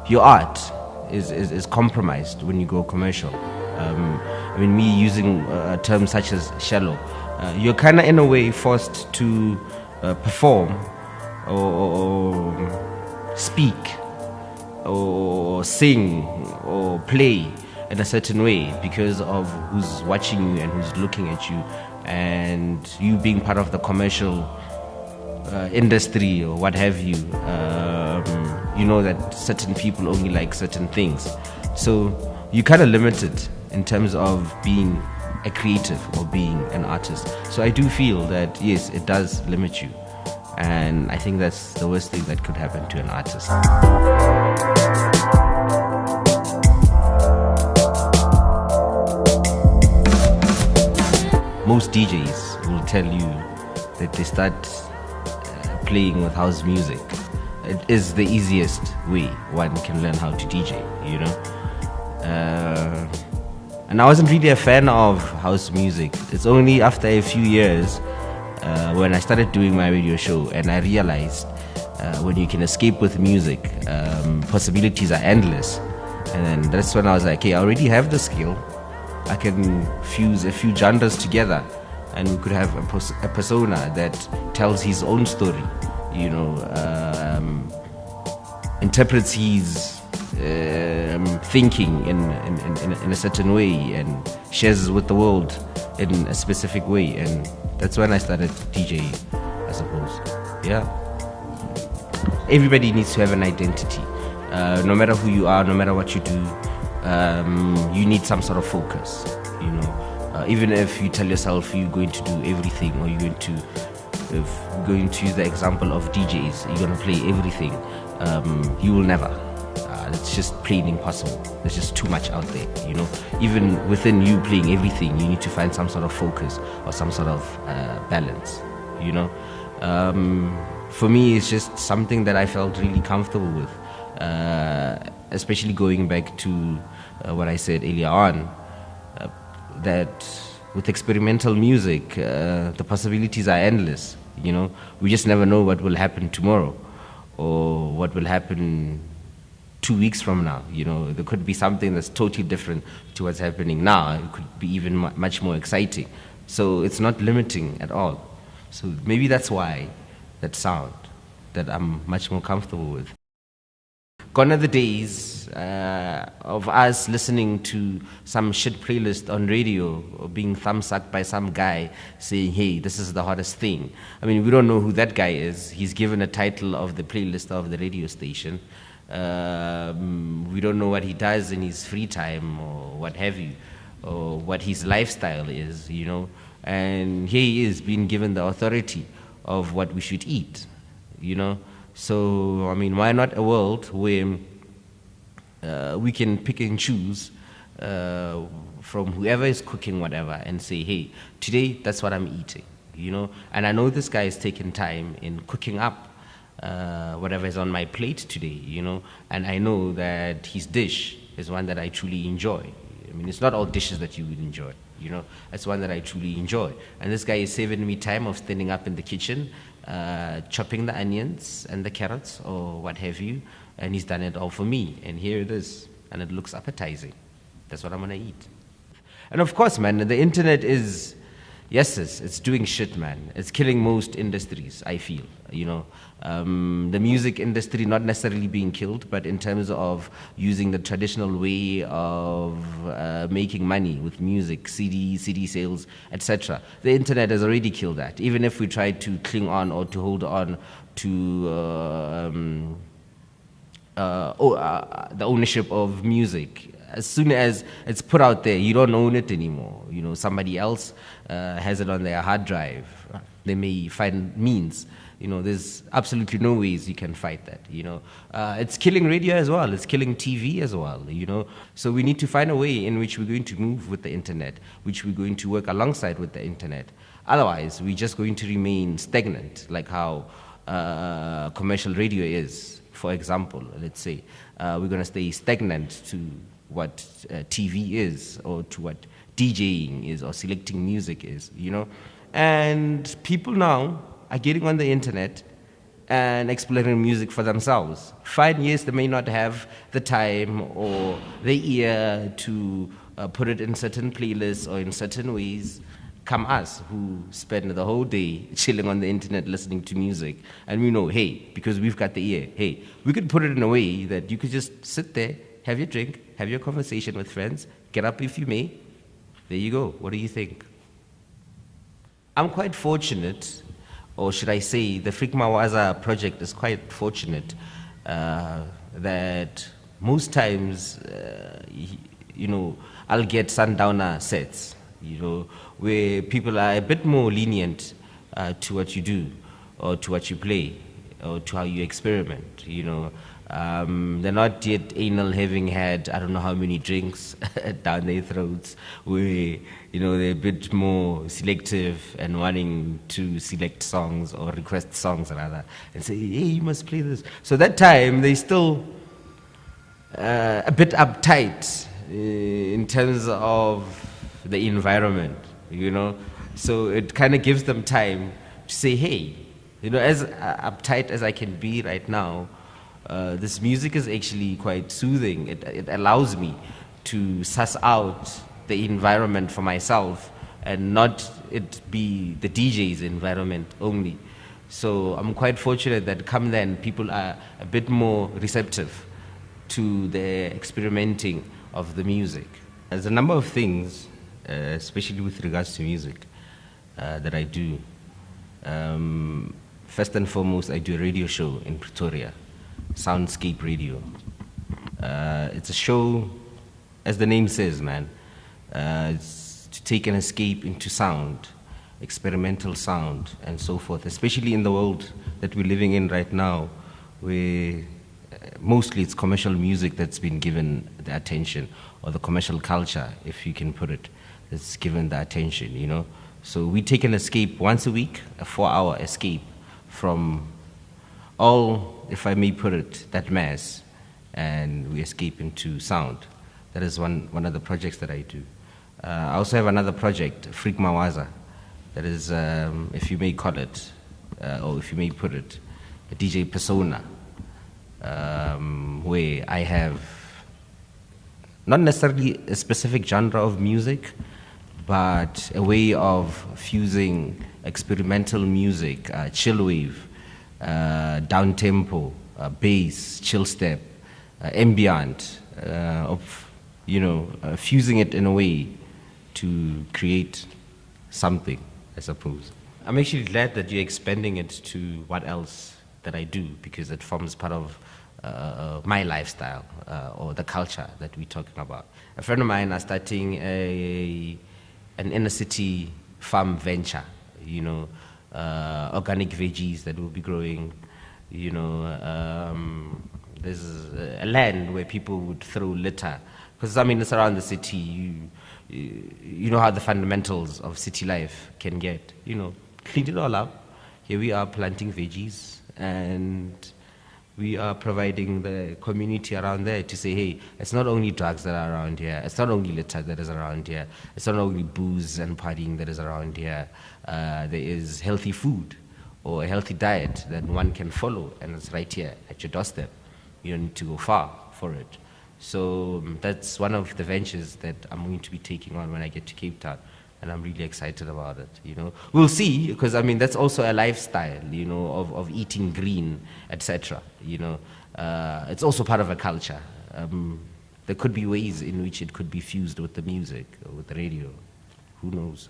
your art is compromised when you go commercial. I mean, me using a term such as shallow, you're kind of in a way forced to perform or speak or sing or play in a certain way because of who's watching you and who's looking at you, and you being part of the commercial industry or what have you. You know that certain people only like certain things, so you're kind of limited in terms of being a creative or being an artist. So I do feel that yes, it does limit you, and I think that's the worst thing that could happen to an artist. Most DJs will tell you that they start playing with house music. It is the easiest way one can learn how to DJ, you know. And I wasn't really a fan of house music. It's only after a few years when I started doing my radio show and I realized when you can escape with music, possibilities are endless. And then that's when I was like, okay, I already have the skill. I can fuse a few genres together and we could have a persona that tells his own story, you know, interprets his thinking in a certain way and shares with the world in a specific way. And that's when I started DJing, I suppose. Yeah. Everybody needs to have an identity. No matter who you are, no matter what you do, you need some sort of focus, you know. Even if you tell yourself you're going to do everything, or you're going to, if going to use the example of DJs, you're going to play everything, you will never. It's just plain impossible. There's just too much out there, you know. Even within you playing everything, you need to find some sort of focus or some sort of balance, you know. For me, it's just something that I felt really comfortable with, especially going back to what I said earlier on, that with experimental music, the possibilities are endless, you know. We just never know what will happen tomorrow or what will happen 2 weeks from now, you know. There could be something that's totally different to what's happening now. It could be even much more exciting. So it's not limiting at all. So maybe that's why that sound that I'm much more comfortable with. Gone are the days of us listening to some shit playlist on radio or being thumbsucked by some guy saying, hey, this is the hottest thing. I mean, we don't know who that guy is. He's given a title of the playlist of the radio station. We don't know what he does in his free time or what have you, or what his lifestyle is, you know. And here he is being given the authority of what we should eat, you know. So, I mean, why not a world where we can pick and choose from whoever is cooking whatever and say, hey, today that's what I'm eating, you know. And I know this guy is taking time in cooking up whatever is on my plate today, you know, and I know that his dish is one that I truly enjoy. I mean, it's not all dishes that you would enjoy, you know. It's one that I truly enjoy. And this guy is saving me time of standing up in the kitchen, chopping the onions and the carrots or what have you, and he's done it all for me. And here it is, and it looks appetizing. That's what I'm gonna eat. And of course, man, the internet is, yes, it's doing shit, man. It's killing most industries, I feel, you know. The music industry not necessarily being killed, but in terms of using the traditional way of making money with music, CD sales, etc. The internet has already killed that. Even if we try to cling on or to hold on to the ownership of music, as soon as it's put out there, you don't own it anymore. You know, somebody else has it on their hard drive. They may find means. You know, there's absolutely no ways you can fight that, you know. It's killing radio as well. It's killing TV as well, you know. So we need to find a way in which we're going to move with the internet, which we're going to work alongside with the internet. Otherwise, we're just going to remain stagnant, like how commercial radio is, for example. Let's say we're going to stay stagnant to what TV is, or to what DJing is, or selecting music is, you know. And people now are getting on the internet and exploring music for themselves. Fine, yes, they may not have the time or the ear to put it in certain playlists or in certain ways. Come us, who spend the whole day chilling on the internet listening to music, and we know, hey, because we've got the ear, hey, we could put it in a way that you could just sit there, have your drink, have your conversation with friends, get up if you may. There you go. What do you think? I'm quite fortunate, or should I say, the Freak Mawaza Project is quite fortunate that most times, I'll get sundowner sets, where people are a bit more lenient to what you do, or to what you play, or to how you experiment. They're not yet anal, having had I don't know how many drinks down their throats, where they're a bit more selective and wanting to select songs or request songs rather, and say, hey, you must play this. So that time they still a bit uptight in terms of the environment, So it kind of gives them time to say, hey, as uptight as I can be right now, this music is actually quite soothing. It allows me to suss out the environment for myself and not it be the DJ's environment only. So I'm quite fortunate that come then people are a bit more receptive to the experimenting of the music. There's a number of things, especially with regards to music, that I do. First and foremost, I do a radio show in Pretoria, Soundscape Radio. It's a show, as the name says, man. It's to take an escape into sound, experimental sound, and so forth, especially in the world that we're living in right now, where mostly it's commercial music that's been given the attention, or the commercial culture, if you can put it, that's given the attention, So we take an escape once a week, a 4-hour escape from all, if I may put it, that mess, and we escape into sound. That is one of the projects that I do. I also have another project, Freak Mawaza, that is, if you may call it, or if you may put it, a DJ persona, where I have not necessarily a specific genre of music, but a way of fusing experimental music, chill wave, down tempo, bass, chill step, ambient, fusing it in a way to create something, I suppose. I'm actually glad that you're expanding it to what else that I do, because it forms part of my lifestyle, or the culture that we're talking about. A friend of mine is starting an inner city farm venture, organic veggies that will be growing, there's a land where people would throw litter, because it's around the city. You know how the fundamentals of city life can get, clean it all up. Here we are planting veggies, and we are providing the community around there to say, hey, it's not only drugs that are around here, it's not only litter that is around here, it's not only booze and partying that is around here, there is healthy food or a healthy diet that one can follow, and it's right here at your doorstep. You don't need to go far for it. So that's one of the ventures that I'm going to be taking on when I get to Cape Town, and I'm really excited about it. We'll see, because that's also a lifestyle, of eating green, etc. It's also part of a culture. There could be ways in which it could be fused with the music or with the radio. Who knows?